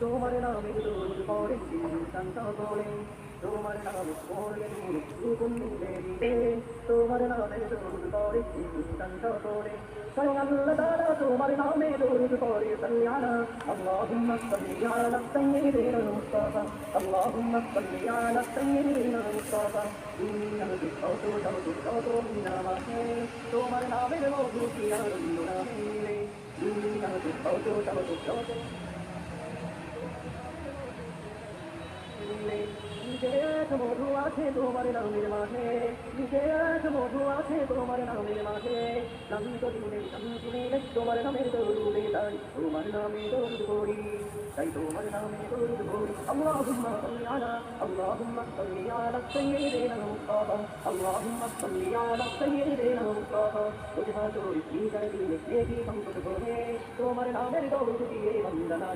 তোমার নামে দরুদ পড়ে কান্ত করে তোমার নামে পড়লে সুকুন মিলে তোমার নামে দরুদ পড়ে কান্ত করে স্বয়ং আল্লাহ তাআলা তোমার নামে দরুদ পড়ে সাল্লাল্লাহু আল্লাহুম্মা সাল্লি আলা সাইয়্যিদিনা মুস্তাফা আল্লাহুম্মা সাল্লি আলা সাইয়্যিদিনা মুস্তাফা ইন্নাকা তাওতো মিনামাহে তোমার নামের মধু কি আনন্দ নামে ইন্নাকা তাওতো মধু আছে তোমার নামের মাঝে মধু আছে তোমার নামের মাঝে নাম তো দিলে তোমার নামের দরুদে তাই তোমার নামে দরুদ করি তাই তোমার নামে দরুদ করি আল্লাহুম্মা সাল্লি আলা সাইয়্যিদিনা মুস্তাফা আল্লাহুম্মা সাল্লি আলা সাইয়্যিদিনা মুস্তাফা তুঝ হাত কি করে দিলে কি সম্পদ করে তোমার নামের দরুদ দিয়ে বন্দনা